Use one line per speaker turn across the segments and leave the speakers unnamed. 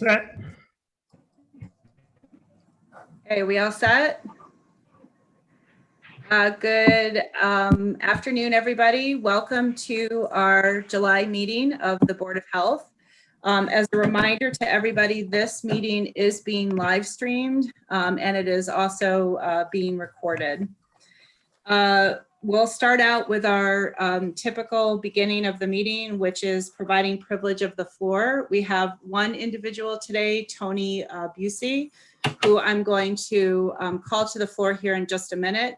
Set.
Okay, we all set? Good afternoon, everybody. Welcome to our July meeting of the Board of Health. As a reminder to everybody, this meeting is being live streamed and it is also being recorded. We'll start out with our typical beginning of the meeting, which is providing privilege of the floor. We have one individual today, Tony Busey, who I'm going to call to the floor here in just a minute.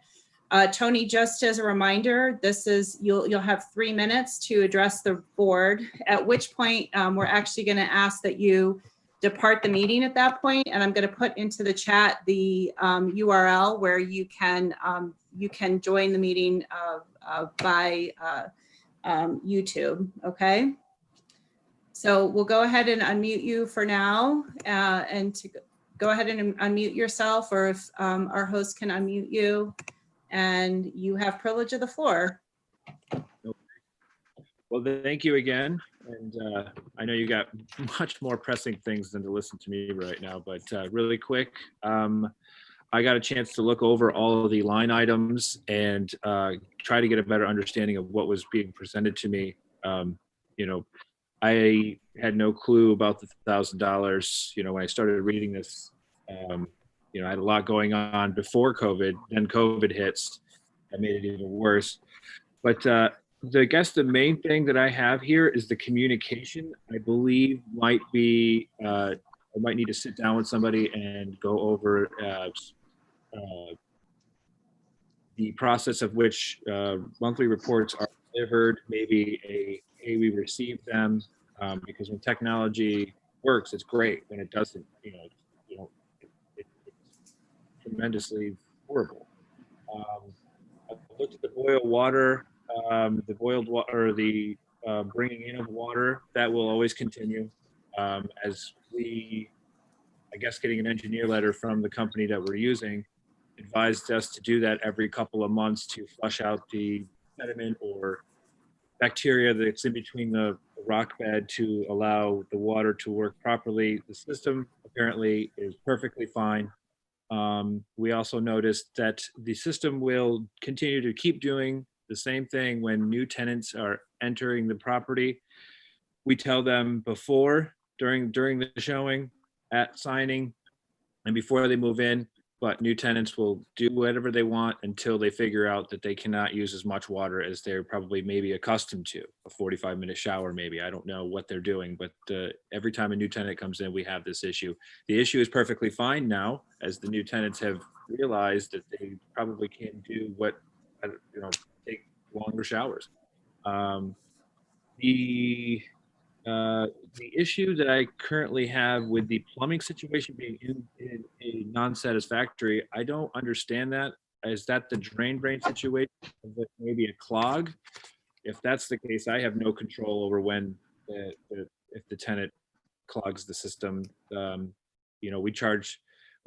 Tony, just as a reminder, this is you'll have 3 minutes to address the board, at which point we're actually going to ask that you depart the meeting at that point, and I'm going to put into the chat the URL where you can join the meeting by YouTube. Okay, so we'll go ahead and unmute you for now, and to go ahead and unmute yourself, or if our host can unmute you, and you have privilege of the floor.
Well, thank you again. And I know you got much more pressing things than to listen to me right now, but really quick, I got a chance to look over all of the line items and try to get a better understanding of what was being presented to me. You know, I had no clue about the $1,000. You know, when I started reading this, you know, I had a lot going on before COVID. Then COVID hits, that made it even worse. But I guess the main thing that I have here is the communication. I believe might be, I might need to sit down with somebody and go over the process of which monthly reports are delivered, maybe hey, we received them, because when technology works, it's great. When it doesn't, it's tremendously horrible. I looked at the boiled water. The boiled water, or the bringing in of water, that will always continue. As we, I guess, getting an engineer letter from the company that we're using advised us to do that every couple of months to flush out the sediment or bacteria that's in between the rock bed to allow the water to work properly. The system apparently is perfectly fine. We also noticed that the system will continue to keep doing the same thing when new tenants are entering the property. We tell them before, during the showing, at signing, and before they move in, but new tenants will do whatever they want until they figure out that they cannot use as much water as they're probably maybe accustomed to. A 45-minute shower, maybe. I don't know what they're doing, but every time a new tenant comes in, we have this issue. The issue is perfectly fine now, as the new tenants have realized that they probably can't do what, take longer showers. The issue that I currently have with the plumbing situation being in a non-satisfactory, I don't understand that. Is that the drain situation? Is it maybe a clog? If that's the case, I have no control over when if the tenant clogs the system. We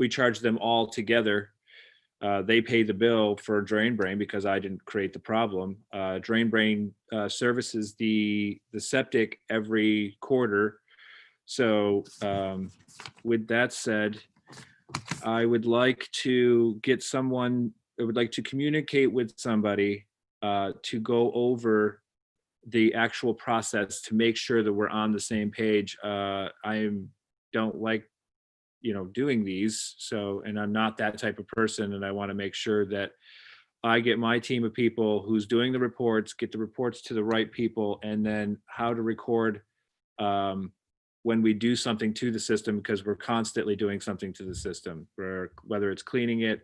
charge them all together. They pay the bill for Drain Brain because I didn't create the problem. Drain Brain services the septic every quarter. So with that said, I would like to get someone, I would like to communicate with somebody to go over the actual process to make sure that we're on the same page. I don't like doing these, and I'm not that type of person, and I want to make sure that I get my team of people who's doing the reports, get the reports to the right people, and then how to record when we do something to the system, because we're constantly doing something to the system, whether it's cleaning it,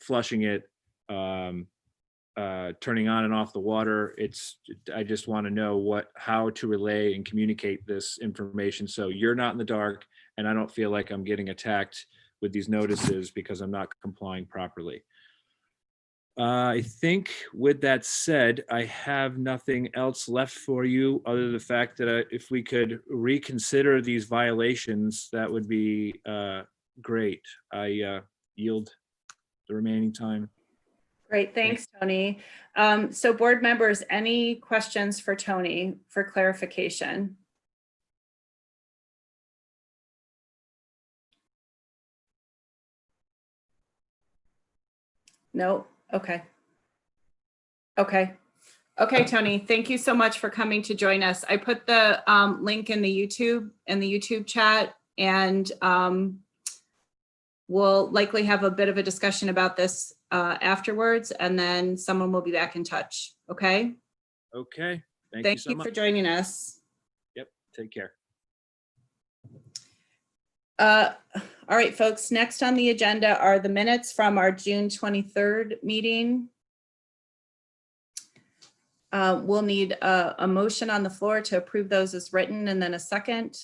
flushing it, turning on and off the water. I just want to know how to relay and communicate this information so you're not in the dark and I don't feel like I'm getting attacked with these notices because I'm not complying properly. I think with that said, I have nothing else left for you other than the fact that if we could reconsider these violations, that would be great. I yield the remaining time.
Great, thanks, Tony. So board members, any questions for Tony for clarification? No? Okay. Okay, Tony, thank you so much for coming to join us. I put the link in the YouTube chat, and we'll likely have a bit of a discussion about this afterwards, and then someone will be back in touch. Okay?
Okay. Thank you
Thank
so
you
much.
for joining us.
Yep. Take care.
All right, folks, next on the agenda are the minutes from our June 23rd meeting. We'll need a motion on the floor to approve those as written, and then a second.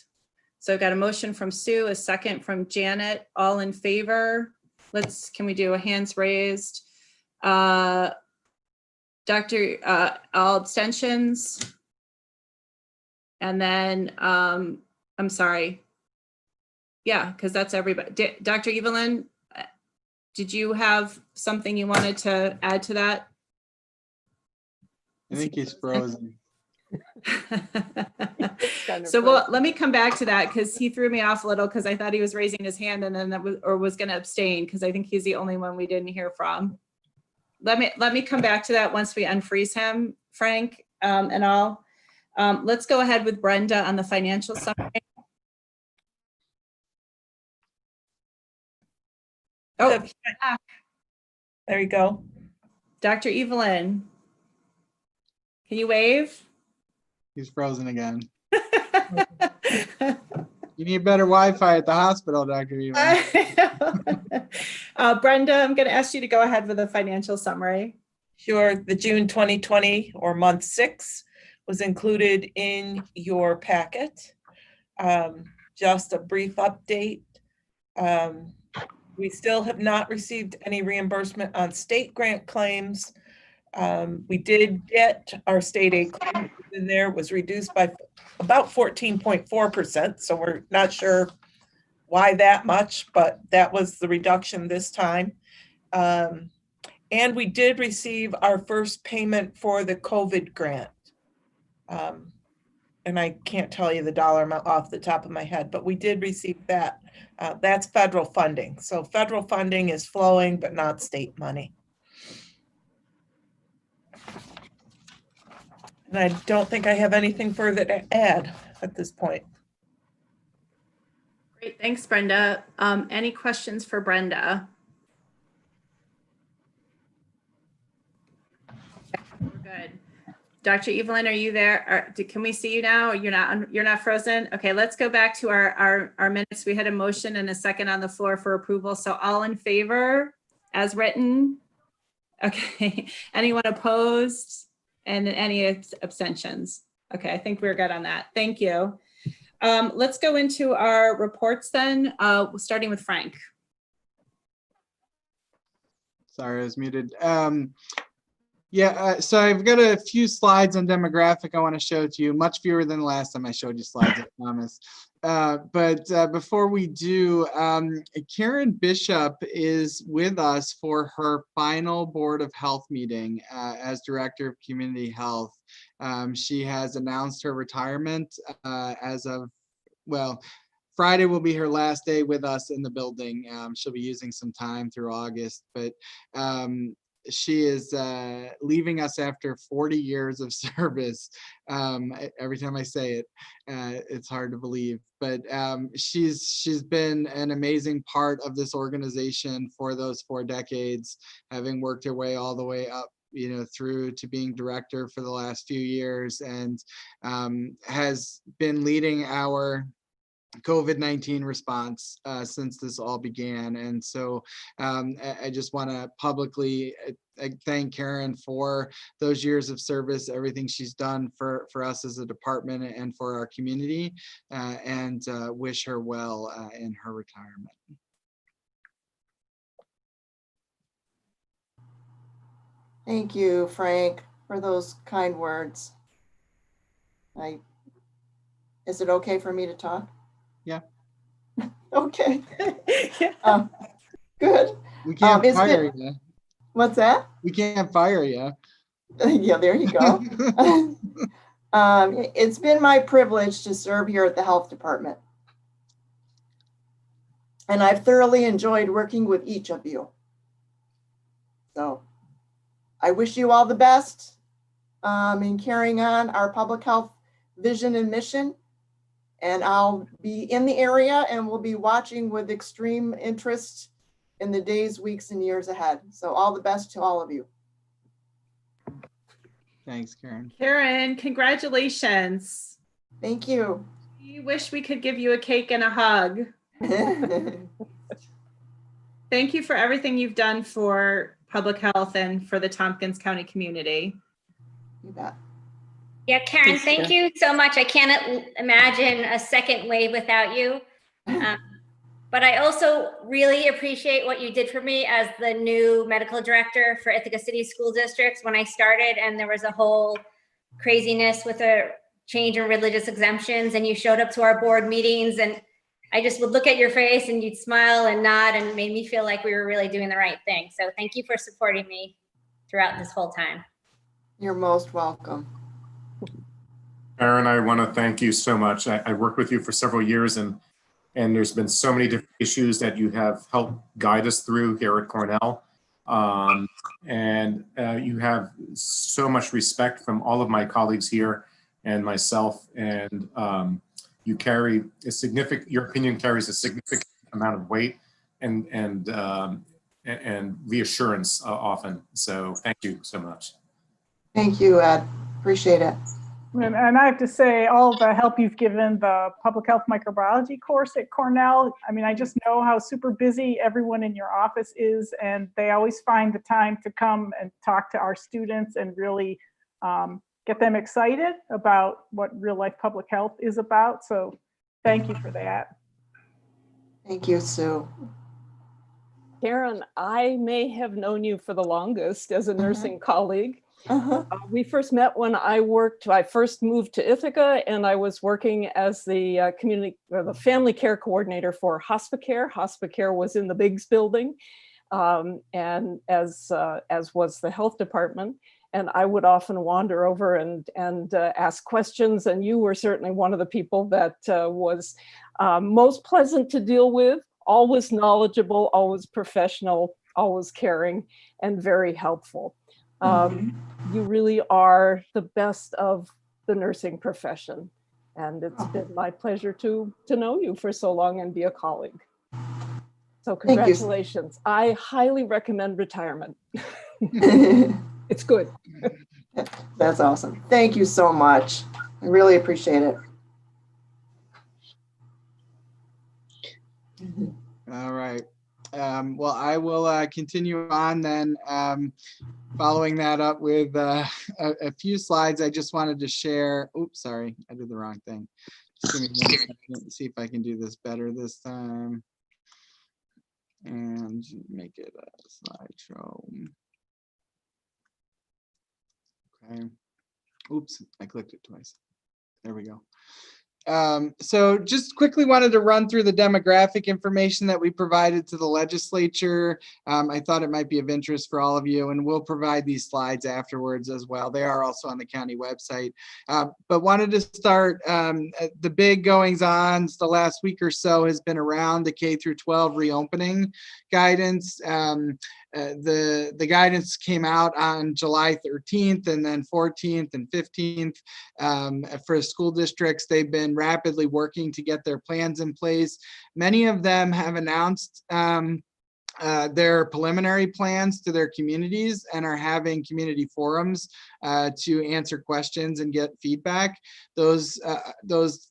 So I've got a motion from Sue, a second from Janet, all in favor. Can we do a hands raised? All abstentions? And then, I'm sorry. Yeah, because that's everybody. Dr. Evelyn, did you have something you wanted to add to that?
I think he's frozen.
So let me come back to that, because he threw me off a little, because I thought he was raising his hand and then was going to abstain, because I think he's the only one we didn't hear from. Let me come back to that once we unfreeze him, Frank, and all. Let's go ahead with Brenda on the financial summary. Oh,
There you go.
Dr. Evelyn, can you wave?
He's frozen again. You need better Wi-Fi at the hospital, Dr. Evan.
Brenda, I'm going to ask you to go ahead with the financial summary.
Sure. The June 2020 or month 6 was included in your packet. Just a brief update. We still have not received any reimbursement on state grant claims. We did get our state aid claim in there, was reduced by about 14.4%. So we're not sure why that much, but that was the reduction this time. And we did receive our first payment for the COVID grant. And I can't tell you the dollar amount off the top of my head, but we did receive that. That's federal funding. So federal funding is flowing, but not state money. And I don't think I have anything further to add at this point.
Great, thanks, Brenda. Any questions for Brenda? Okay, we're good. Dr. Evelyn, are you there? Can we see you now? You're not frozen? Okay, let's go back to our minutes. We had a motion and a second on the floor for approval. So all in favor as written? Okay, anyone opposed? And any abstentions? Okay, I think we're good on that. Thank you. Let's go into our reports then, starting with Frank.
Sorry, I was muted. So I've got a few slides on demographic I want to show to you, much fewer than the last time I showed you slides, I promise. But before we do, Karen Bishop is with us for her final Board of Health meeting as Director of Community Health. She has announced her retirement as of, well, Friday will be her last day with us in the building. She'll be using some time through August, but she is leaving us after 40 years of service. Every time I say it, it's hard to believe, but she's been an amazing part of this organization for those 4 decades, having worked her way all the way up, you know, through to being director for the last few years, and has been leading our COVID-19 response since this all began. And so I just want to publicly thank Karen for those years of service, everything she's done for us as a department and for our community, and wish her well in her retirement.
Thank you, Frank, for those kind words. Is it okay for me to talk?
Yeah.
Okay. Good.
We can't fire you.
What's that?
We can't fire you.
Yeah, there you go. It's been my privilege to serve here at the health department. And I've thoroughly enjoyed working with each of you. So I wish you all the best in carrying on our public health vision and mission. And I'll be in the area and we'll be watching with extreme interest in the days, weeks, and years ahead. So all the best to all of you.
Thanks, Karen.
Karen, congratulations.
Thank you.
We wish we could give you a cake and a hug. Thank you for everything you've done for public health and for the Tompkins County community.
You bet.
Yeah, Karen, thank you so much. I can't imagine a second wave without you. But I also really appreciate what you did for me as the new medical director for Ithaca City School Districts when I started, and there was a whole craziness with a change in religious exemptions, and you showed up to our board meetings, and I just would look at your face and you'd smile and nod, and it made me feel like we were really doing the right thing. So thank you for supporting me throughout this whole time.
You're most welcome.
Aaron, I want to thank you so much. I worked with you for several years, and there's been so many different issues that you have helped guide us through here at Cornell. You have so much respect from all of my colleagues here and myself, and you carry a significant, your opinion carries a significant amount of weight and reassurance often. So thank you so much.
Thank you, Ed. Appreciate it.
And I have to say, all the help you've given the public health microbiology course at Cornell. I mean, I just know how super busy everyone in your office is, and they always find the time to come and talk to our students and really get them excited about what real life public health is about. So thank you for that.
Thank you, Sue.
Karen, I may have known you for the longest as a nursing colleague. We first met when I first moved to Ithaca, and I was working as the the family care coordinator for Hospicare. Hospicare was in the Biggs building, and as was the health department. And I would often wander over and ask questions. And you were certainly one of the people that was most pleasant to deal with, always knowledgeable, always professional, always caring, and very helpful. You really are the best of the nursing profession. And it's been my pleasure to know you for so long and be a colleague. So congratulations. I highly recommend retirement. It's good.
That's awesome. Thank you so much. I really appreciate it.
All right. Well, I will continue on then, following that up with a few slides I just wanted to share. Oops, sorry, I did the wrong thing. Just give me 1 second to see if I can do this better this time. And make it a slideshow. Okay. Oops, I clicked it twice. There we go. So just quickly wanted to run through the demographic information that we provided to the legislature. I thought it might be of interest for all of you, and we'll provide these slides afterwards as well. They are also on the county website. But wanted to start, the big goings on the last week or so has been around the K through 12 reopening guidance. The guidance came out on July 13th and then 14th and 15th for school districts. They've been rapidly working to get their plans in place. Many of them have announced their preliminary plans to their communities and are having community forums to answer questions and get feedback. Those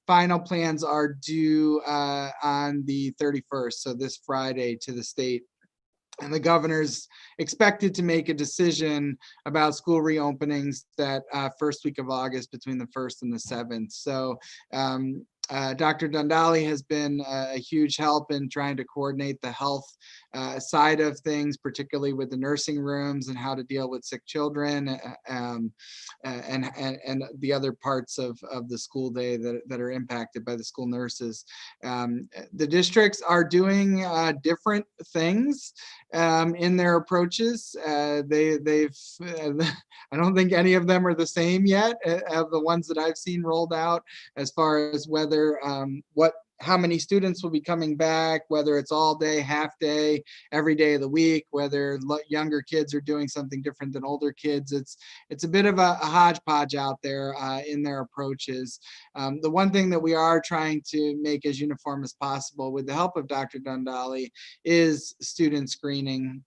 final plans are due on the 31st, so this Friday, to the state. And the governor's expected to make a decision about school reopenings that first week of August, between the 1st and the 7th. So Dr. Dundali has been a huge help in trying to coordinate the health side of things, particularly with the nursing rooms and how to deal with sick children and the other parts of the school day that are impacted by the school nurses. The districts are doing different things in their approaches. I don't think any of them are the same yet of the ones that I've seen rolled out, as far as whether what how many students will be coming back, whether it's all day, half day, every day of the week, whether younger kids are doing something different than older kids. It's a bit of a hodgepodge out there in their approaches. The one thing that we are trying to make as uniform as possible with the help of Dr. Dundali is student screening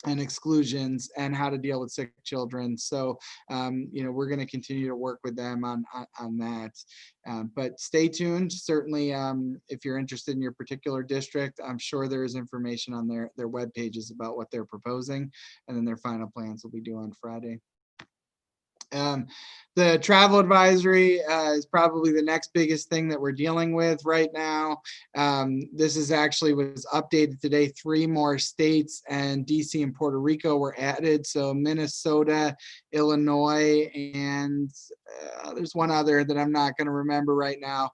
and exclusions and how to deal with sick children. So, we're going to continue to work with them on that. But stay tuned. Certainly, if you're interested in your particular district, I'm sure there is information on their web pages about what they're proposing, and then their final plans will be due on Friday. The travel advisory is probably the next biggest thing that we're dealing with right now. This is actually was updated today. 3 more states and DC and Puerto Rico were added. So Minnesota, Illinois, and there's one other that I'm not going to remember right now,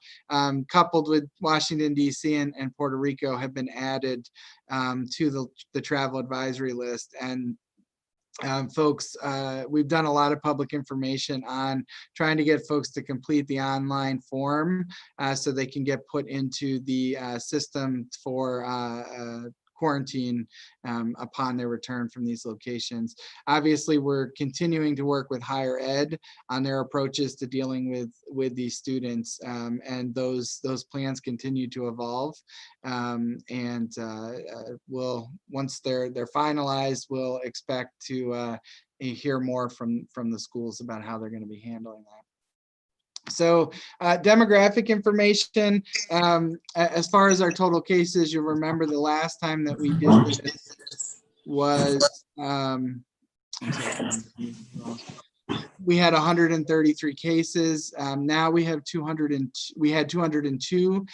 coupled with Washington, DC and Puerto Rico have been added to the travel advisory list. And folks, we've done a lot of public information on trying to get folks to complete the online form so they can get put into the system for quarantine upon their return from these locations. Obviously, we're continuing to work with higher ed on their approaches to dealing with these students, and those plans continue to evolve. We'll, once they're finalized, we'll expect to hear more from the schools about how they're going to be handling that. So demographic information, as far as our total cases, you'll remember the last time that we did this was, we had 133 cases. Now we have 202. We had 202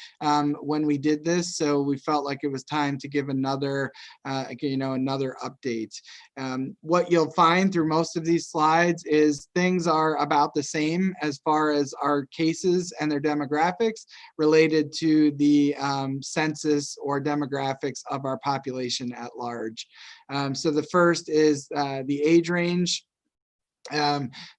when we did this, so we felt like it was time to give another, another update. What you'll find through most of these slides is things are about the same as far as our cases and their demographics related to the census or demographics of our population at large. So the first is the age range.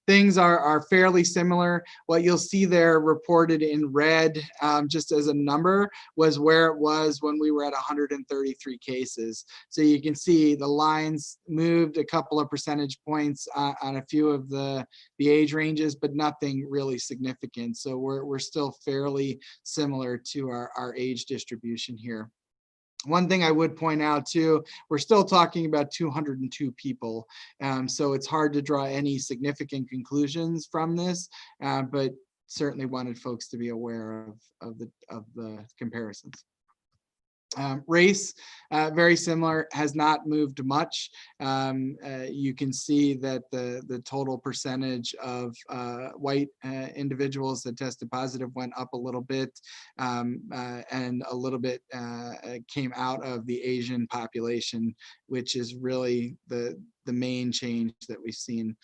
Things are fairly similar. What you'll see there reported in red, just as a number, was where it was when we were at 133 cases. So you can see the lines moved a couple of percentage points on a few of the age ranges, but nothing really significant. So we're still fairly similar to our age distribution here. One thing I would point out too, we're still talking about 202 people. So it's hard to draw any significant conclusions from this, but certainly wanted folks to be aware of the comparisons. Race, very similar, has not moved much. You can see that the total percentage of white individuals that tested positive went up a little bit, and a little bit came out of the Asian population, which is really the main change that we've seen.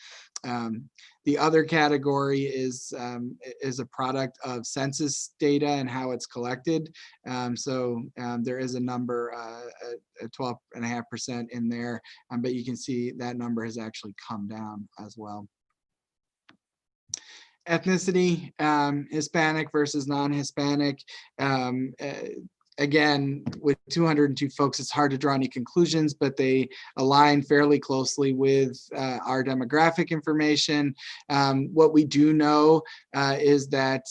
The other category is a product of census data and how it's collected. There is a number, 12.5% in there, but you can see that number has actually come down as well. Ethnicity, Hispanic versus non-Hispanic. Again, with 202 folks, it's hard to draw any conclusions, but they align fairly closely with our demographic information. What we do know is that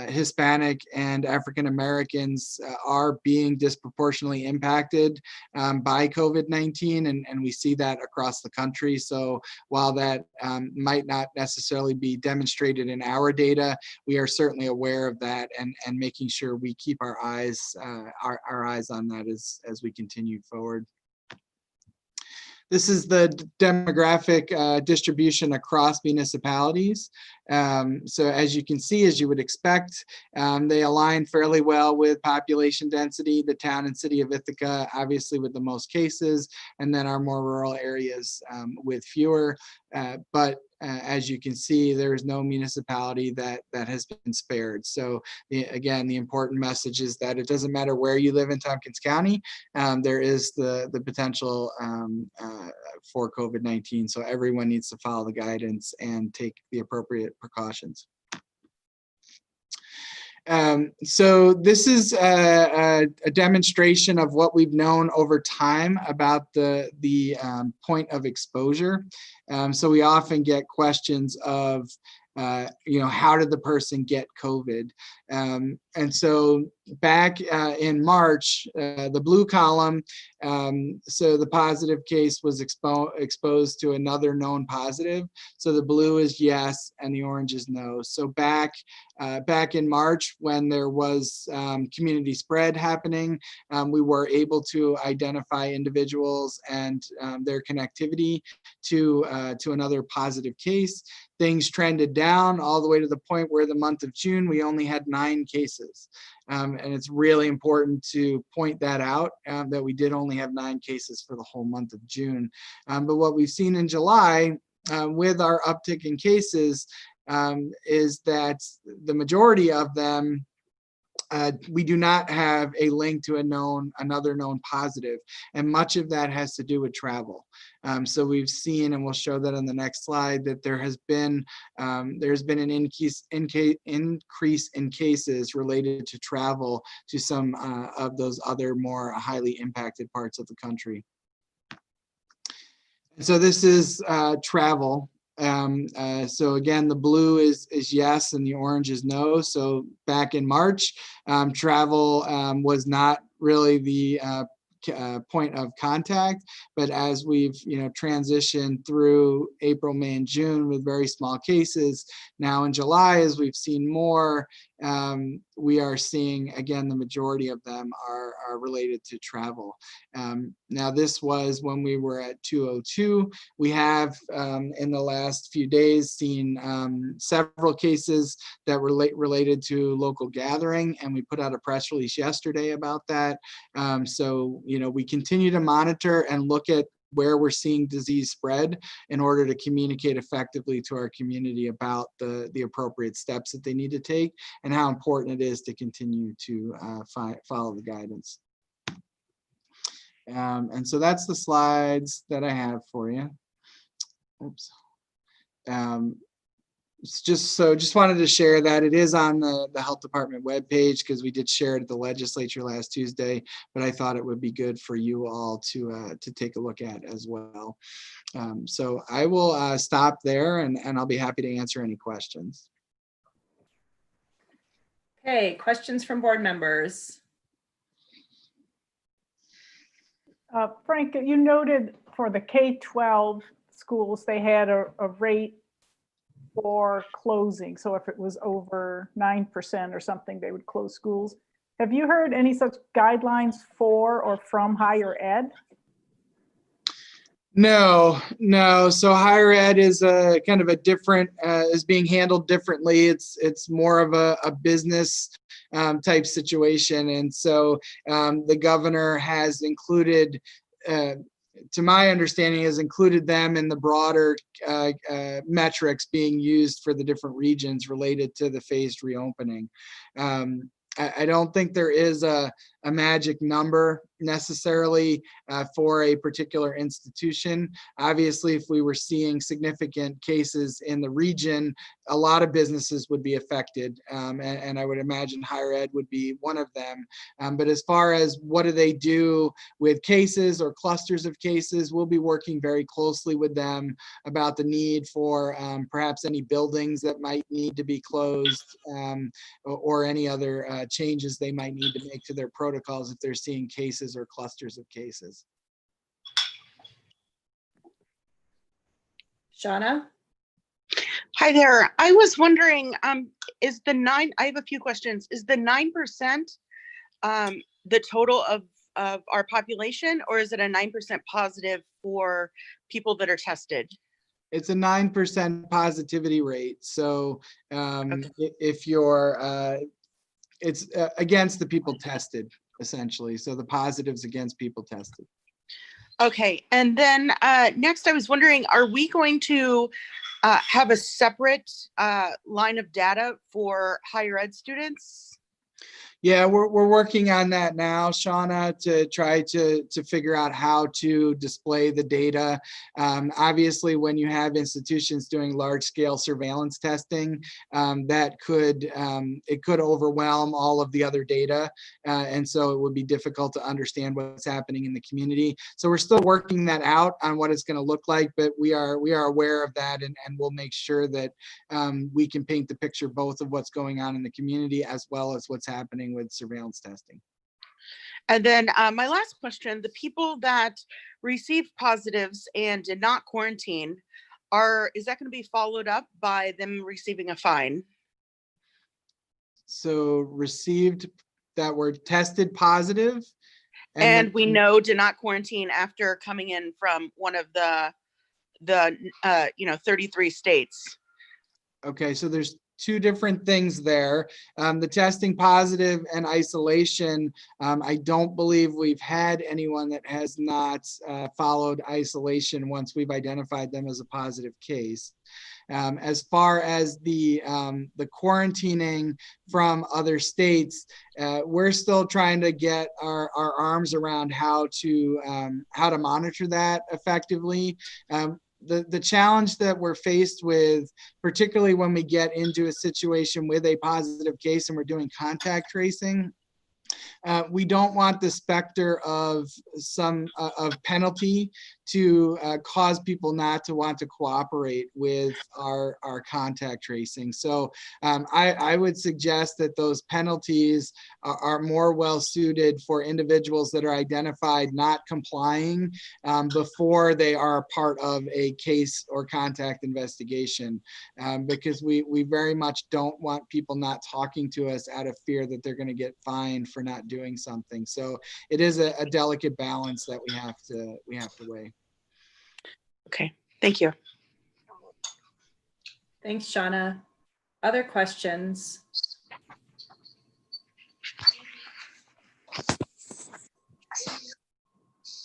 Hispanic and African Americans are being disproportionately impacted by COVID-19, and we see that across the country. So while that might not necessarily be demonstrated in our data, we are certainly aware of that and making sure we keep our eyes on that as we continue forward. This is the demographic distribution across municipalities. So as you can see, as you would expect, they align fairly well with population density. The town and city of Ithaca, obviously with the most cases, and then our more rural areas with fewer. But as you can see, there is no municipality that has been spared. So again, the important message is that it doesn't matter where you live in Tompkins County, there is the potential for COVID-19. So everyone needs to follow the guidance and take the appropriate precautions. So this is a demonstration of what we've known over time about the point of exposure. So we often get questions of, how did the person get COVID? And so back in March, the blue column, so the positive case was exposed to another known positive. So the blue is yes, and the orange is no. So back in March, when there was community spread happening, we were able to identify individuals and their connectivity to another positive case. Things trended down all the way to the point where the month of June, we only had 9 cases. And it's really important to point that out, that we did only have 9 cases for the whole month of June. But what we've seen in July with our uptick in cases is that the majority of them, we do not have a link to another known positive, and much of that has to do with travel. So we've seen, and we'll show that on the next slide, that there's been an increase in cases related to travel to some of those other more highly impacted parts of the country. So this is travel. So again, the blue is yes and the orange is no. So back in March, travel was not really the point of contact, but as we've transitioned through April, May, and June with very small cases, now in July, as we've seen more, we are seeing again the majority of them are related to travel. Now this was when we were at 202. We have in the last few days seen several cases that related to local gathering, and we put out a press release yesterday about that. So we continue to monitor and look at where we're seeing disease spread in order to communicate effectively to our community about the appropriate steps that they need to take and how important it is to continue to follow the guidance. And so that's the slides that I have for you. Oops. Just wanted to share that it is on the health department webpage, because we did share it at the legislature last Tuesday, but I thought it would be good for you all to take a look at as well. So I will stop there, and I'll be happy to answer any questions.
Okay, questions from board members.
Frank, you noted for the K-12 schools, they had a rate for closing. So if it was over 9% or something, they would close schools. Have you heard any such guidelines for or from higher ed?
No. So higher ed is a kind of a different, is being handled differently. It's more of a business type situation. And so the governor has included, to my understanding, has included them in the broader metrics being used for the different regions related to the phased reopening. I don't think there is a magic number necessarily for a particular institution. Obviously, if we were seeing significant cases in the region, a lot of businesses would be affected, and I would imagine higher ed would be one of them. But as far as what do they do with cases or clusters of cases, we'll be working very closely with them about the need for perhaps any buildings that might need to be closed, or any other changes they might need to make to their protocols if they're seeing cases or clusters of cases.
Shauna?
Hi there. I was wondering, I have a few questions. Is the 9% the total of our population, or is it a 9% positive for people that are tested?
It's a 9% positivity rate. So
Okay.
if you're, it's against the people tested, essentially. So the positives against people tested.
Okay. And then next, I was wondering, are we going to have a separate line of data for higher ed students?
Yeah, we're working on that now, Shauna, to try to figure out how to display the data. Obviously, when you have institutions doing large scale surveillance testing, that could it could overwhelm all of the other data, and so it would be difficult to understand what's happening in the community. So we're still working that out on what it's going to look like, but we are aware of that, and we'll make sure that we can paint the picture both of what's going on in the community as well as what's happening with surveillance testing.
And then my last question, the people that received positives and did not quarantine, is that going to be followed up by them receiving a fine?
So received that were tested positive.
And we know did not quarantine after coming in from one of the 33 states.
Okay, so there's two different things there. The testing positive and isolation, I don't believe we've had anyone that has not followed isolation once we've identified them as a positive case. As far as the quarantining from other states, we're still trying to get our arms around how to monitor that effectively. The challenge that we're faced with, particularly when we get into a situation with a positive case and we're doing contact tracing, we don't want the specter of of penalty to cause people not to want to cooperate with our contact tracing. So I would suggest that those penalties are more well suited for individuals that are identified not complying before they are part of a case or contact investigation, because we very much don't want people not talking to us out of fear that they're going to get fined for not doing something. So it is a delicate balance that we have to weigh.
Okay, thank you.
Thanks, Shauna. Other questions?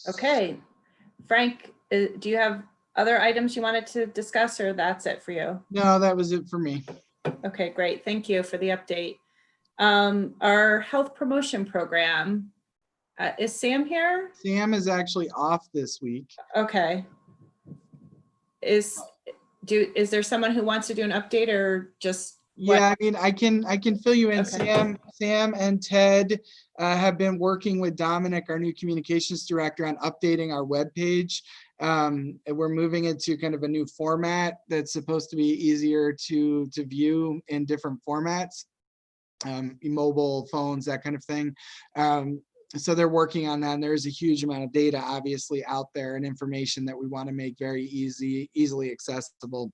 Okay, Frank, do you have other items you wanted to discuss, or that's it for you?
No, that was it for me.
Okay, great. Thank you for the update. Our health promotion program, is Sam here?
Sam is actually off this week.
Okay. Is there someone who wants to do an update, or just what?
Yeah, I mean, I can fill you in.
Okay.
Sam and Ted have been working with Dominic, our new communications director, on updating our webpage. We're moving it to kind of a new format that's supposed to be easier to view in different formats, mobile phones, that kind of thing. So they're working on that, and there's a huge amount of data obviously out there and information that we want to make very easily accessible.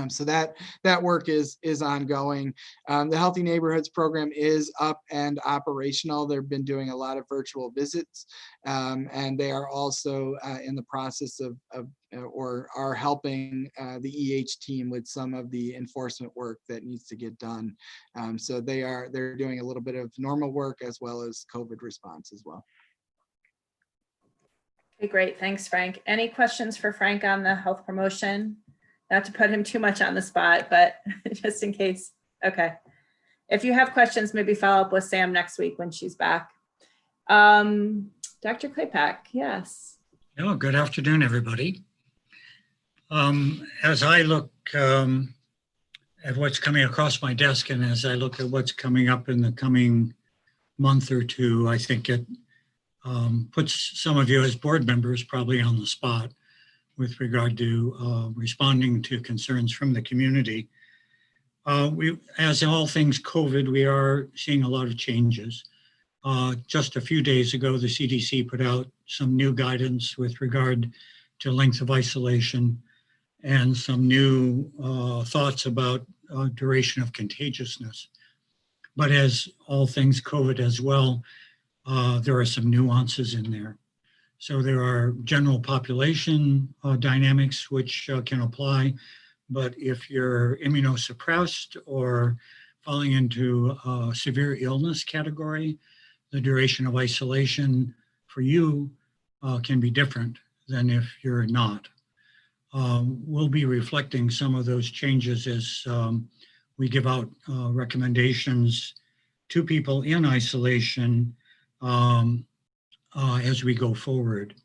So that work is ongoing. The Healthy Neighborhoods program is up and operational. They've been doing a lot of virtual visits, and they are also in the process of or are helping the EH team with some of the enforcement work that needs to get done. So they're doing a little bit of normal work as well as COVID response as well.
Okay, great. Thanks, Frank. Any questions for Frank on the health promotion? Not to put him too much on the spot, but just in case. Okay. If you have questions, maybe follow up with Sam next week when she's back. Dr. Claypack, yes.
Oh, good afternoon, everybody. As I look at what's coming across my desk, and as I look at what's coming up in the coming month or two, I think it puts some of you as board members probably on the spot with regard to responding to concerns from the community. As in all things COVID, we are seeing a lot of changes. Just a few days ago, the CDC put out some new guidance with regard to length of isolation and some new thoughts about duration of contagiousness. But as all things COVID as well, there are some nuances in there. So there are general population dynamics which can apply, but if you're immunosuppressed or falling into a severe illness category, the duration of isolation for you can be different than if you're not. We'll be reflecting some of those changes as we give out recommendations two people in isolation as we go forward.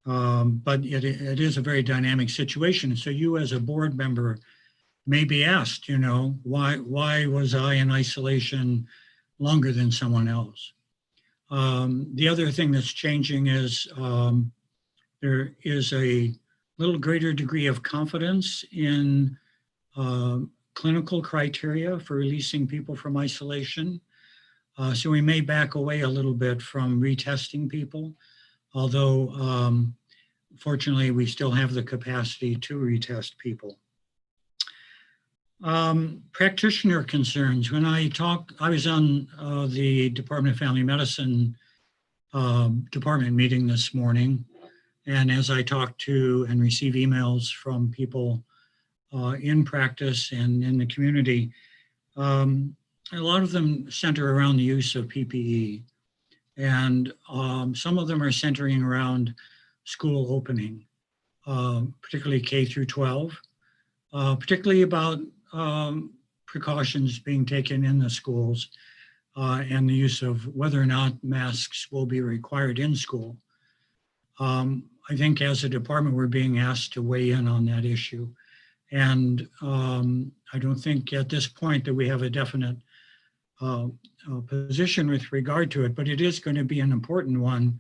But it is a very dynamic situation. So you as a board member may be asked, you know, why was I in isolation longer than someone else? The other thing that's changing is there is a little greater degree of confidence in clinical criteria for releasing people from isolation. So we may back away a little bit from retesting people, although fortunately we still have the capacity to retest people. Practitioner concerns. When I was on the Department of Family Medicine department meeting this morning, and as I talked to and receive emails from people in practice and in the community, a lot of them center around the use of PPE, and some of them are centering around school opening, particularly K through 12, particularly about precautions being taken in the schools and the use of whether or not masks will be required in school. I think as a department, we're being asked to weigh in on that issue. And I don't think at this point that we have a definite position with regard to it, but it is going to be an important one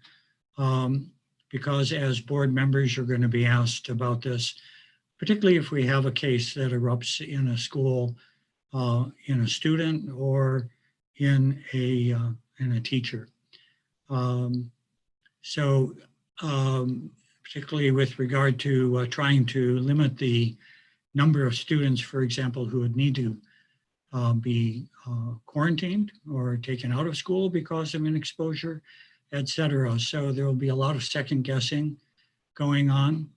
because as board members, you're going to be asked about this, particularly if we have a case that erupts in a school, in a student, or in a teacher. Particularly with regard to trying to limit the number of students, for example, who would need to be quarantined or taken out of school because of an exposure, et cetera. So there will be a lot of second guessing going on.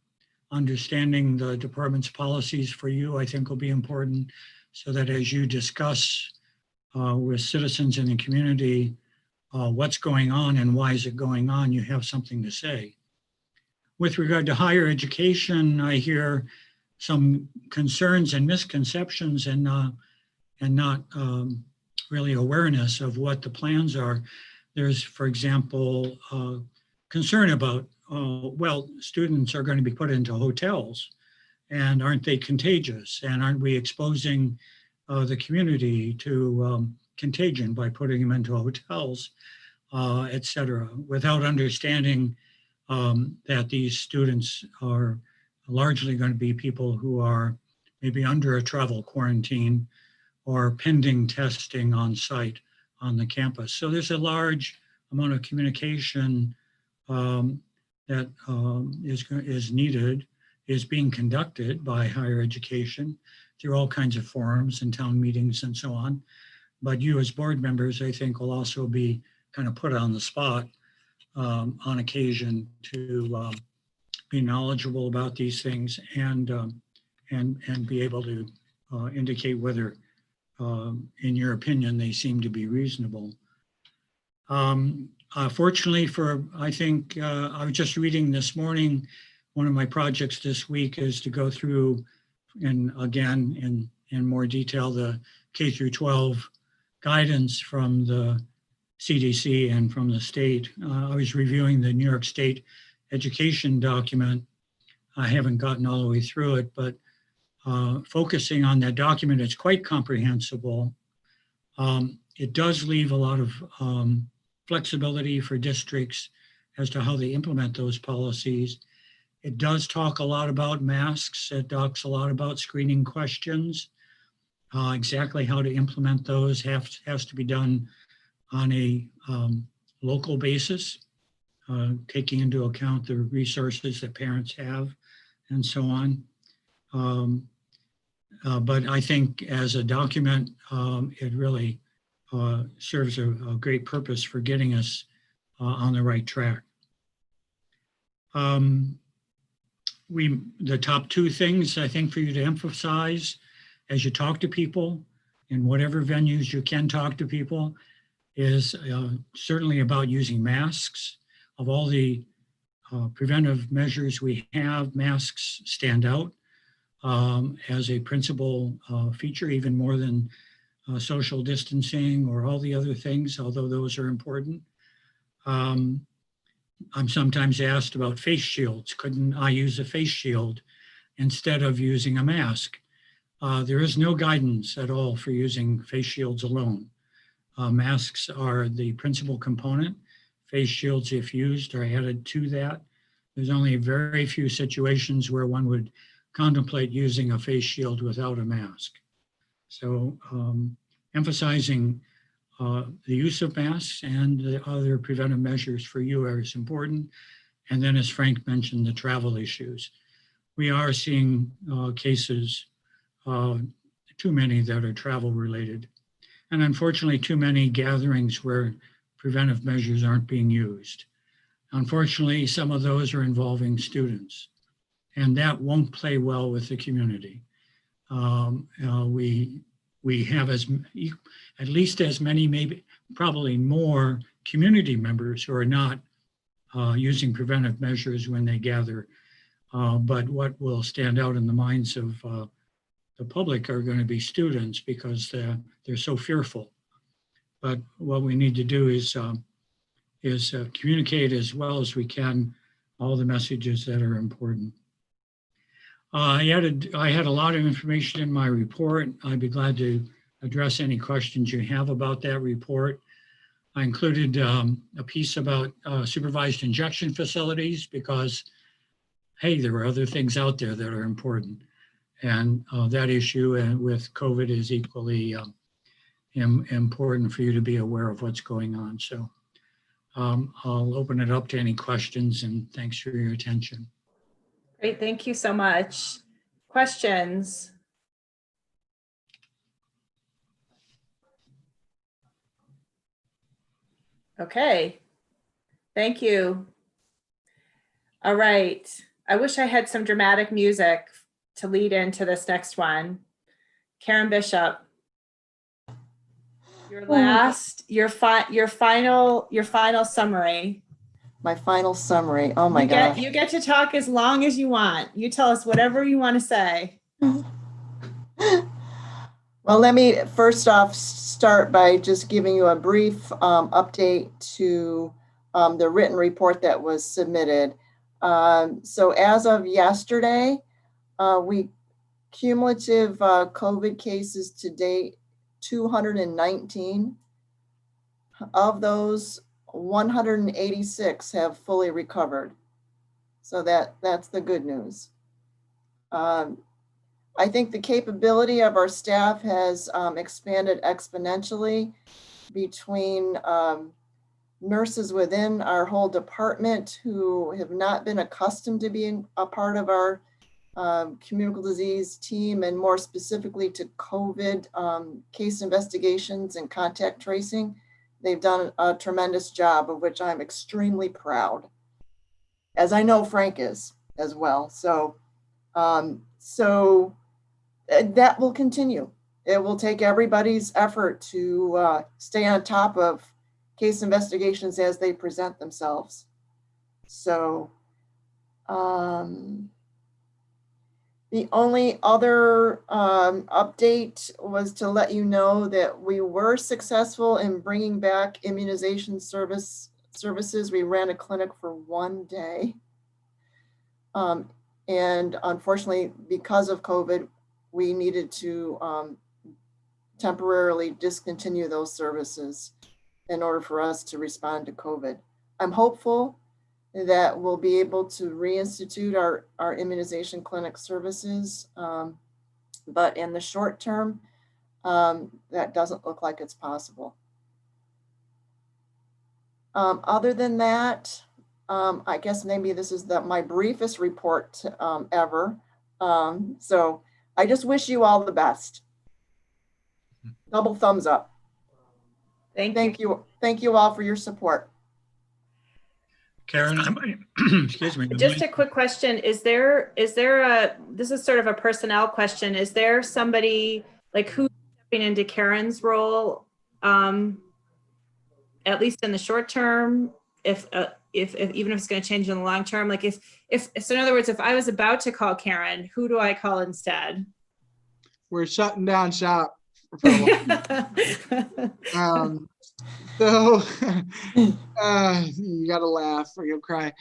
Understanding the department's policies for you, I think, will be important so that as you discuss with citizens in the community what's going on and why is it going on, you have something to say. With regard to higher education, I hear some concerns and misconceptions and not really awareness of what the plans are. There's, for example, concern about, well, students are going to be put into hotels and aren't they contagious? And aren't we exposing the community to contagion by putting them into hotels, et cetera, without understanding that these students are largely going to be people who are maybe under a travel quarantine or pending testing on site on the campus. So there's a large amount of communication that is needed, is being conducted by higher education through all kinds of forums and town meetings and so on. But you as board members, I think, will also be kind of put on the spot on occasion to be knowledgeable about these things and be able to indicate whether, in your opinion, they seem to be reasonable. Fortunately I think, I was just reading this morning, one of my projects this week is to go through and again, in more detail, the K through 12 guidance from the CDC and from the state. I was reviewing the New York State education document. I haven't gotten all the way through it, but focusing on that document, it's quite comprehensible. It does leave a lot of flexibility for districts as to how they implement those policies. It does talk a lot about masks. It talks a lot about screening questions. Exactly how to implement those has to be done on a local basis, taking into account the resources that parents have and so on. But I think as a document, it really serves a great purpose for getting us on the right track. The top two things I think for you to emphasize as you talk to people in whatever venues you can talk to people is certainly about using masks. Of all the preventive measures we have, masks stand out as a principal feature, even more than social distancing or all the other things, although those are important. I'm sometimes asked about face shields. Couldn't I use a face shield instead of using a mask? There is no guidance at all for using face shields alone. Masks are the principal component. Face shields, if used, are added to that. There's only very few situations where one would contemplate using a face shield without a mask. So emphasizing the use of masks and the other preventive measures for you is important. And then, as Frank mentioned, the travel issues. We are seeing cases, too many that are travel related. And unfortunately, too many gatherings where preventive measures aren't being used. Unfortunately, some of those are involving students, and that won't play well with the community. We have at least as many, maybe probably more community members who are not using preventive measures when they gather. But what will stand out in the minds of the public are going to be students, because they're so fearful. But what we need to do is communicate as well as we can all the messages that are important. I had a lot of information in my report. I'd be glad to address any questions you have about that report. I included a piece about supervised injection facilities because, hey, there are other things out there that are important. And that issue with COVID is equally important for you to be aware of what's going on. So I'll open it up to any questions, and thanks for your attention.
Great, thank you so much. Questions? Okay, thank you. All right, I wish I had some dramatic music to lead into this next one. Karen Bishop, your final summary.
My final summary. Oh my God.
You get to talk as long as you want. You tell us whatever you want to say.
Well, let me first off start by just giving you a brief update to the written report that was submitted. So as of yesterday, we cumulative COVID cases to date, 219. Of those, 186 have fully recovered. So that's the good news. I think the capability of our staff has expanded exponentially between nurses within our whole department who have not been accustomed to being a part of our communicable disease team, and more specifically to COVID case investigations and contact tracing. They've done a tremendous job, of which I'm extremely proud, as I know Frank is as well. So, that will continue. It will take everybody's effort to stay on top of case investigations as they present themselves. So, the only other update was to let you know that we were successful in bringing back immunization services. We ran a clinic for one day. And unfortunately, because of COVID, we needed to temporarily discontinue those services in order for us to respond to COVID. I'm hopeful that we'll be able to reinstitute our immunization clinic services. But in the short term, that doesn't look like it's possible. Other than that, I guess maybe this is my briefest report ever. So I just wish you all the best. Double thumbs up. Thank you. Thank you all for your support.
Karen, excuse me.
Just a quick question. Is there this is sort of a personnel question. Is there somebody like who's stepping into Karen's role, at least in the short term, if even if it's going to change in the long term? Like if so in other words, if I was about to call Karen, who do I call instead?
We're shutting down shop for a while. So you gotta laugh or you'll cry.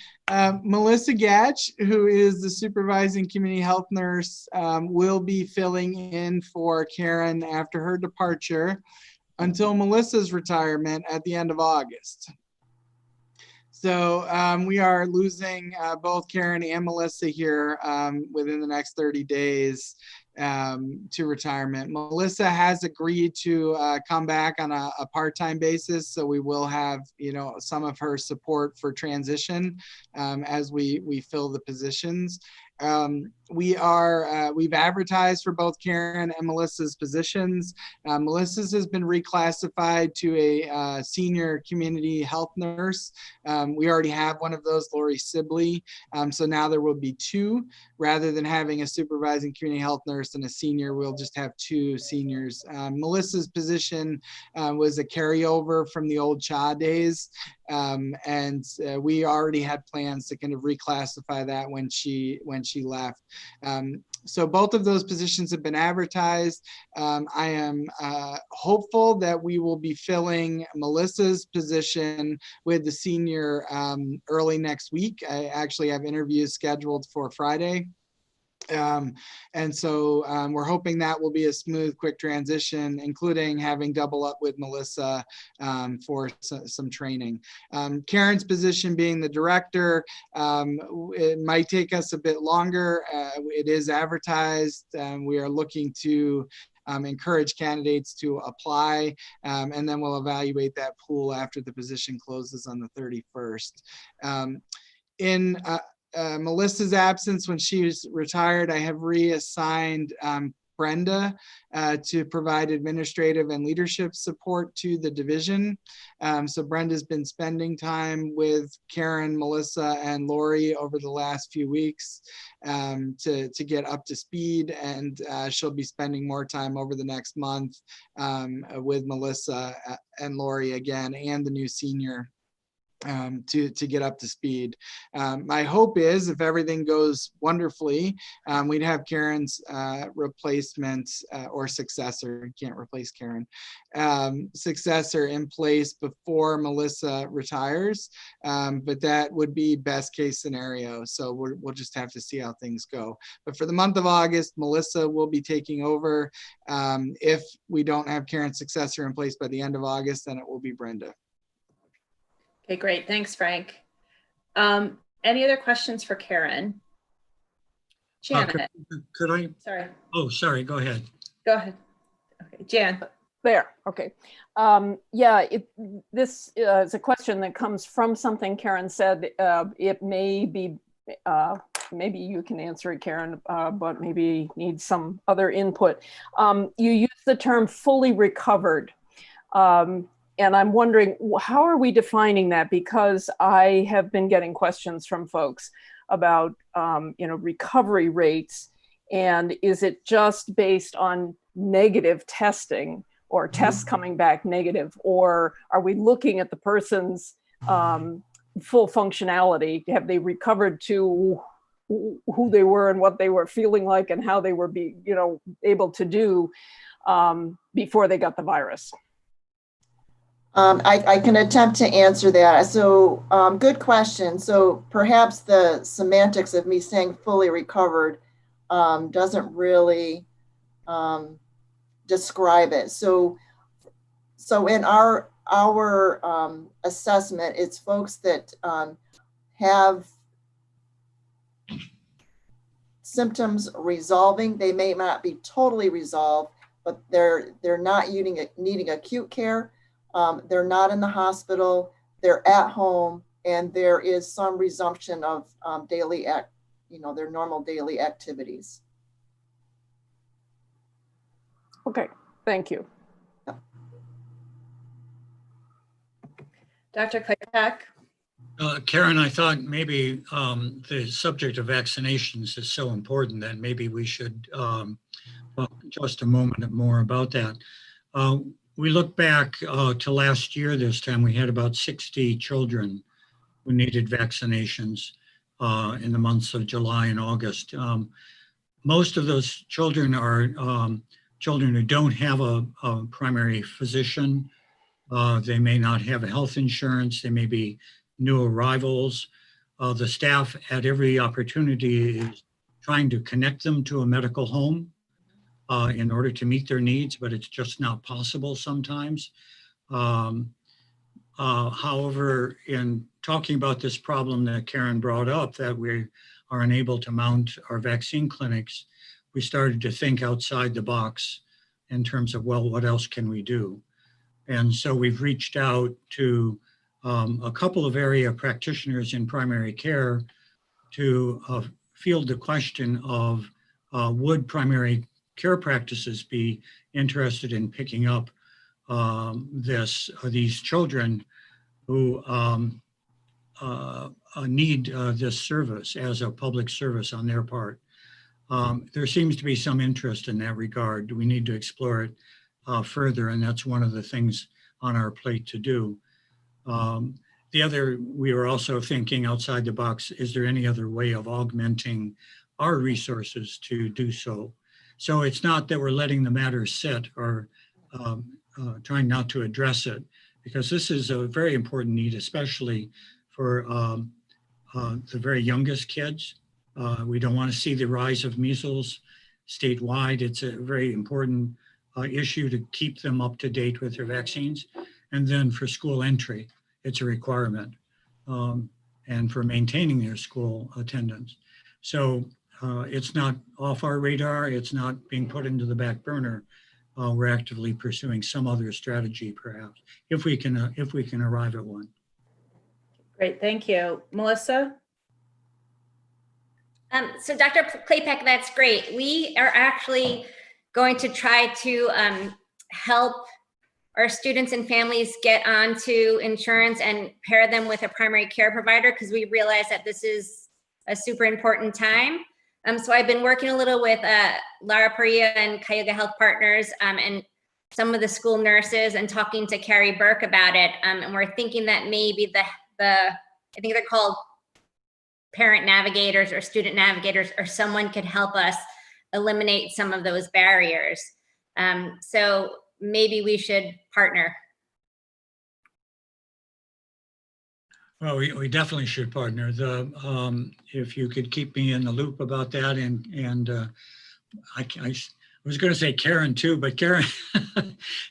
Melissa Gatch, who is the supervising community health nurse, will be filling in for Karen after her departure until Melissa's retirement at the end of August. So we are losing both Karen and Melissa here within the next 30 days to retirement. Melissa has agreed to come back on a part-time basis, so we will have, you know, some of her support for transition as we fill the positions. We've advertised for both Karen and Melissa's positions. Melissa's has been reclassified to a senior community health nurse. We already have one of those, Lori Sibley. So now there will be two, rather than having a supervising community health nurse and a senior, we'll just have two seniors. Melissa's position was a carryover from the old CHA days. And we already had plans to kind of reclassify that when she left. So both of those positions have been advertised. I am hopeful that we will be filling Melissa's position with the senior early next week. I actually have interviews scheduled for Friday. And so we're hoping that will be a smooth, quick transition, including having double up with Melissa for some training. Karen's position being the director, it might take us a bit longer. It is advertised. We are looking to encourage candidates to apply, and then we'll evaluate that pool after the position closes on the 31st. In Melissa's absence, when she was retired, I have reassigned Brenda to provide administrative and leadership support to the division. So Brenda's been spending time with Karen, Melissa, and Lori over the last few weeks to get up to speed, and she'll be spending more time over the next month with Melissa and Lori again, and the new senior to get up to speed. My hope is, if everything goes wonderfully, we'd have Karen's replacement or successor, can't replace Karen, successor in place before Melissa retires, but that would be best case scenario. So we'll just have to see how things go. But for the month of August, Melissa will be taking over. If we don't have Karen's successor in place by the end of August, then it will be Brenda.
Okay, great. Thanks, Frank. Any other questions for Karen? Janet.
Could I?
Sorry.
Oh, sorry. Go ahead.
Go ahead. Okay, Jan.
There. Okay. Yeah, this is a question that comes from something Karen said. It may be, maybe you can answer it, Karen, but maybe need some other input. You use the term fully recovered. And I'm wondering, how are we defining that? Because I have been getting questions from folks about, recovery rates. And is it just based on negative testing or tests coming back negative? Or are we looking at the person's full functionality? Have they recovered to who they were and what they were feeling like and how they were able to do before they got the virus?
I can attempt to answer that. So good question. So perhaps the semantics of me saying fully recovered doesn't really describe it. So in our assessment, it's folks that have symptoms resolving. They may not be totally resolved, but they're not needing acute care. They're not in the hospital, they're at home, and there is some resumption of their normal daily activities.
Okay, thank you.
Dr. Klapak?
Karen, I thought maybe the subject of vaccinations is so important that maybe we should talk just a moment more about that. We look back to last year this time, we had about 60 children who needed vaccinations in the months of July and August. Most of those children are children who don't have a primary physician. They may not have health insurance. They may be new arrivals. The staff at every opportunity is trying to connect them to a medical home in order to meet their needs, but it's just not possible sometimes. However, in talking about this problem that Karen brought up, that we are unable to mount our vaccine clinics, we started to think outside the box in terms of, well, what else can we do? And so we've reached out to a couple of area practitioners in primary care to field the question of would primary care practices be interested in picking up these children who need this service as a public service on their part. There seems to be some interest in that regard. We need to explore it further, and that's one of the things on our plate to do. We were also thinking outside the box, is there any other way of augmenting our resources to do so? So it's not that we're letting the matter sit or trying not to address it, because this is a very important need, especially for the very youngest kids. We don't want to see the rise of measles statewide. It's a very important issue to keep them up to date with their vaccines. And then for school entry, it's a requirement, and for maintaining their school attendance. So it's not off our radar. It's not being put into the back burner. We're actively pursuing some other strategy, perhaps, if we can arrive at one.
Great, thank you. Melissa?
So Dr. Claypack, that's great. We are actually going to try to help our students and families get onto insurance and pair them with a primary care provider, because we realize that this is a super important time. So I've been working a little with Lara Paria and Cayuga Health Partners and some of the school nurses, and talking to Carrie Burke about it. And we're thinking that maybe I think they're called parent navigators or student navigators, or someone could help us eliminate some of those barriers. So maybe we should partner.
Well, we definitely should partner. If you could keep me in the loop about that, and I was going to say Karen too, but Karen,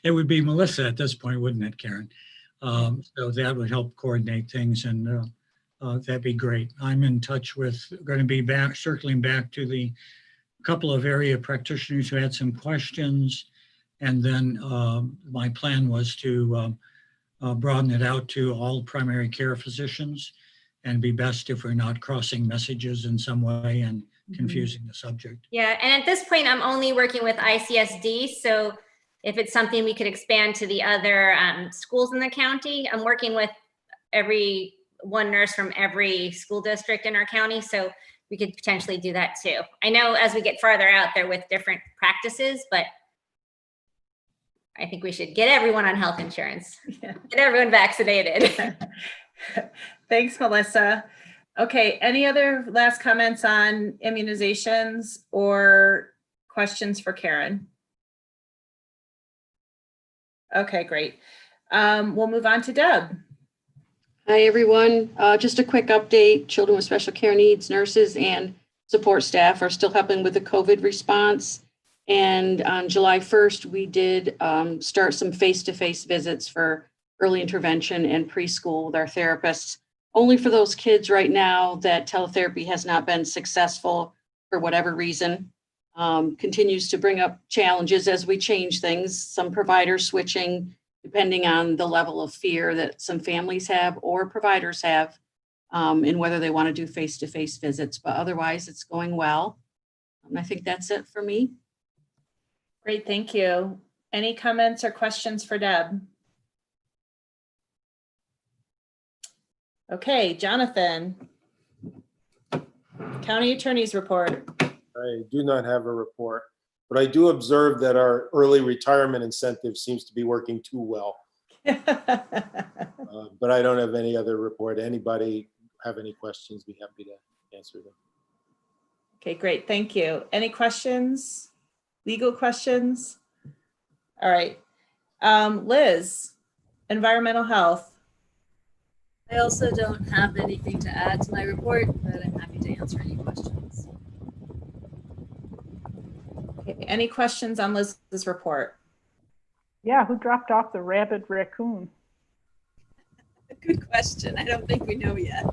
it would be Melissa at this point, wouldn't it, Karen? So that would help coordinate things, and that'd be great. I'm in touch with, going to be circling back to the couple of area practitioners who had some questions, and then my plan was to broaden it out to all primary care physicians, and be best if we're not crossing messages in some way and confusing the subject.
Yeah, and at this point, I'm only working with ICSD. So if it's something we could expand to the other schools in the county, I'm working with one nurse from every school district in our county. So we could potentially do that too. I know as we get farther out there with different practices, but I think we should get everyone on health insurance, get everyone vaccinated.
Thanks, Melissa. Okay, any other last comments on immunizations or questions for Karen? Okay, great. We'll move on to Deb.
Hi, everyone. Just a quick update. Children with special care needs, nurses, and support staff are still helping with the COVID response. And on July 1st, we did start some face-to-face visits for early intervention and preschool with our therapists, only for those kids right now that teletherapy has not been successful for whatever reason. Continues to bring up challenges as we change things, some providers switching depending on the level of fear that some families have or providers have, and whether they want to do face-to-face visits, but otherwise it's going well. I think that's it for me.
Great, thank you. Any comments or questions for Deb? Okay, Jonathan. County Attorney's report.
I do not have a report, but I do observe that our early retirement incentive seems to be working too well. But I don't have any other report. Anybody have any questions, be happy to answer them.
Okay, great, thank you. Any questions? Legal questions? All right. Liz, environmental health.
I also don't have anything to add to my report, but I'm happy to answer any questions.
Okay, any questions on Liz's report?
Yeah, who dropped off the rabid raccoon?
Good question. I don't think we know yet.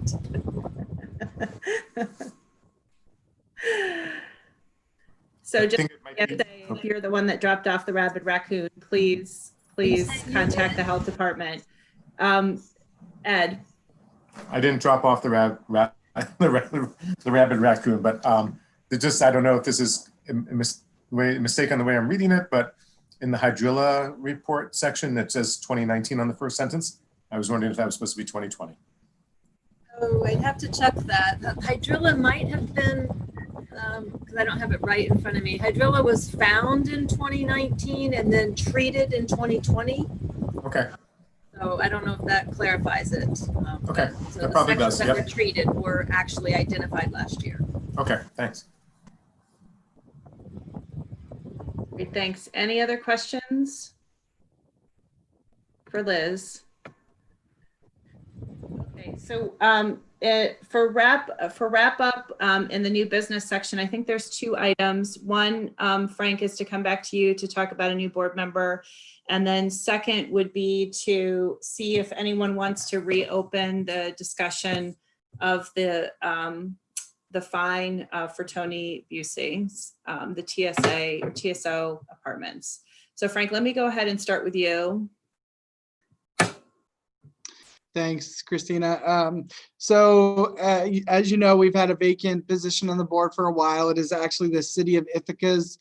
So
I
just
think it might be-
if you're the one that dropped off the rabid raccoon, please contact the health department. Ed.
I didn't drop off the rabid raccoon, but I don't know if this is a mistake on the way I'm reading it, but in the hydrilla report section that says 2019 on the first sentence, I was wondering if that was supposed to be 2020.
Oh, I'd have to check that. Hydrilla might have been, because I don't have it right in front of me. Hydrilla was found in 2019 and then treated in 2020.
Okay.
So I don't know if that clarifies it.
Okay,
So
that
the
probably
sections
does.
that
Yep.
were treated were actually identified last year.
Okay, thanks.
Great, thanks. Any other questions for Liz? Okay, so for wrap up in the new business section, I think there's two items. One, Frank, is to come back to you to talk about a new board member. And then second would be to see if anyone wants to reopen the discussion of the fine for Tony Busey, the TSA or TSO apartments. So Frank, let me go ahead and start with you.
Thanks, Christina. As you know, we've had a vacant position on the board for a while. It is actually the City of Ithaca's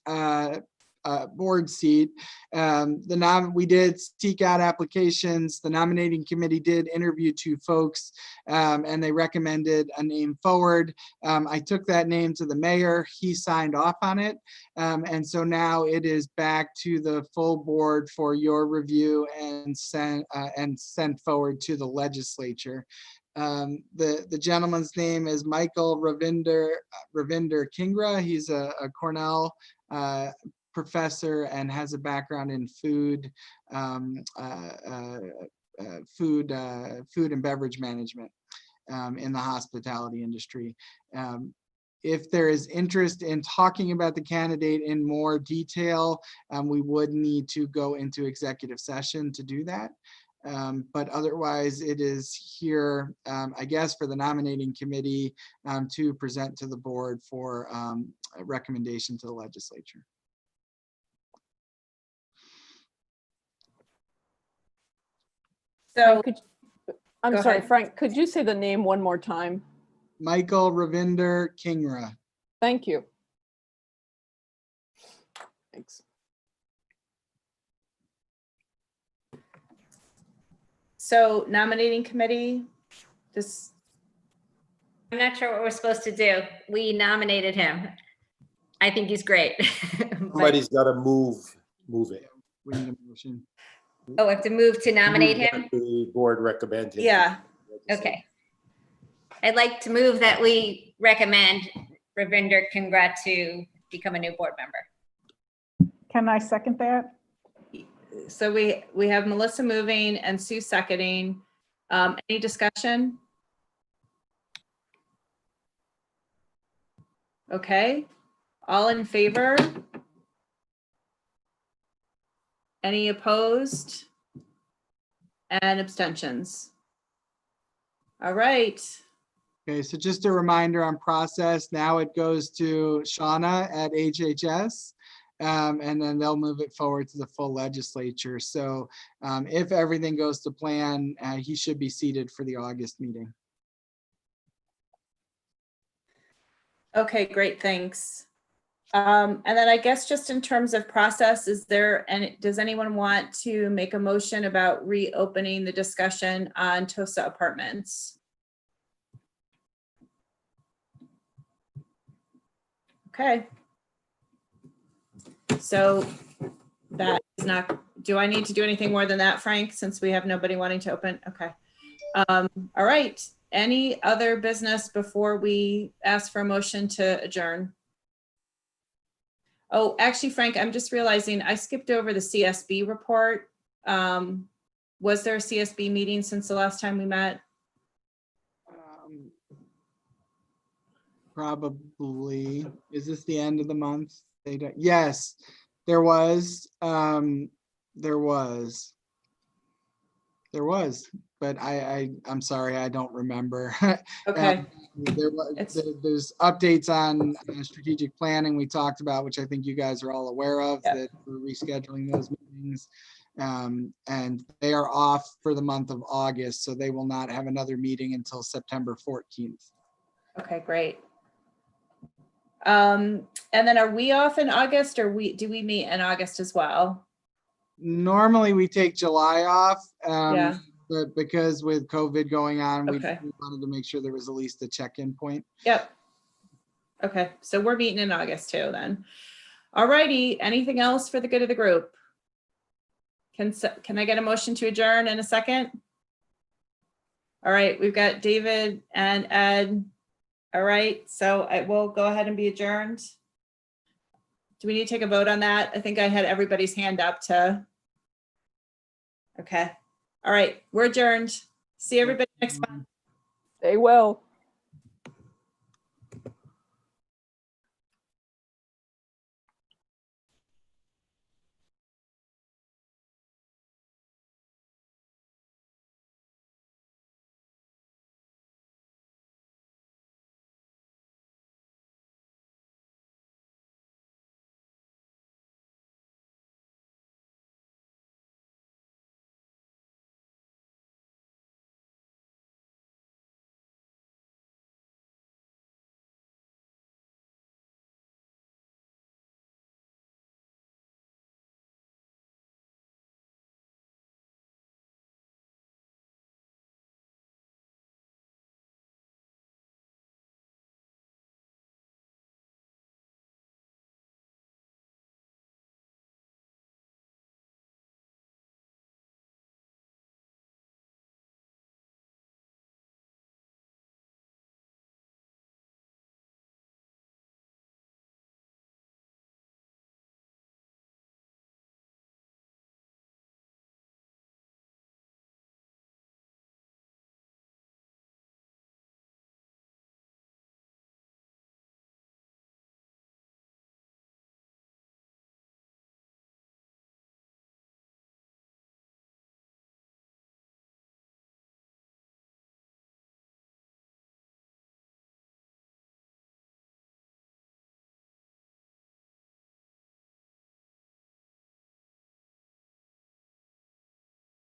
board seat. We did seek out applications. The nominating committee did interview two folks, and they recommended a name forward. I took that name to the mayor. He signed off on it. And so now it is back to the full board for your review and sent forward to the legislature. The gentleman's name is Michael Ravinder Kingra. He's a Cornell professor and has a background in food and beverage management in the hospitality industry. If there is interest in talking about the candidate in more detail, we would need to go into executive session to do that. But otherwise, it is here, I guess, for the nominating committee to present to the board for a recommendation to the legislature.
So
I'm
Go
sorry,
ahead.
Frank, could you say the name one more time?
Michael Ravinder Kingra.
Thank you. Thanks.
So nominating committee, just.
I'm not sure what we're supposed to do. We nominated him. I think he's great. But-
Somebody's got to move it.
We need a motion.
Oh, I have to move to nominate him?
The board recommend him.
Yeah.
Okay. I'd like to move that we recommend Ravinder Kingra to become a new board member.
Can I second that?
So we have Melissa moving and Sue seconding. Any discussion? Okay, all in favor? Any opposed? And abstentions? All right.
Okay, so just a reminder on process. Now it goes to Shauna at HHS. And then they'll move it forward to the full legislature. So if everything goes to plan, he should be seated for the August meeting.
Okay, great, thanks. And then I guess just in terms of process, does anyone want to make a motion about reopening the discussion on TOSA apartments? Okay. So that is not, do I need to do anything more than that, Frank, since we have nobody wanting to open? Okay. All right. Any other business before we ask for a motion to adjourn? Oh, actually, Frank, I'm just realizing I skipped over the CSB report. Was there a CSB meeting since the last time we met?
Probably. Is this the end of the month? They don't, yes, there was. There was, but I'm sorry, I don't remember.
Okay.
There's updates on strategic planning we talked about, which I think you guys are all aware of,
Yep.
that we're rescheduling those meetings. And they are off for the month of August, so they will not have another meeting until September 14th.
Okay, great. And then are we off in August, or do we meet in August as well?
Normally we take July off,
Yeah.
but because with COVID going on,
Okay.
we wanted to make sure there was at least a check-in point.
Yep. Okay, so we're meeting in August too then. All righty, anything else for the good of the group? Can I get a motion to adjourn in a second? All right, we've got David and Ed. All right, so I will go ahead and be adjourned. Do we need to take a vote on that? I think I had everybody's hand up to. Okay. All right, we're adjourned. See everybody next month.
Stay well.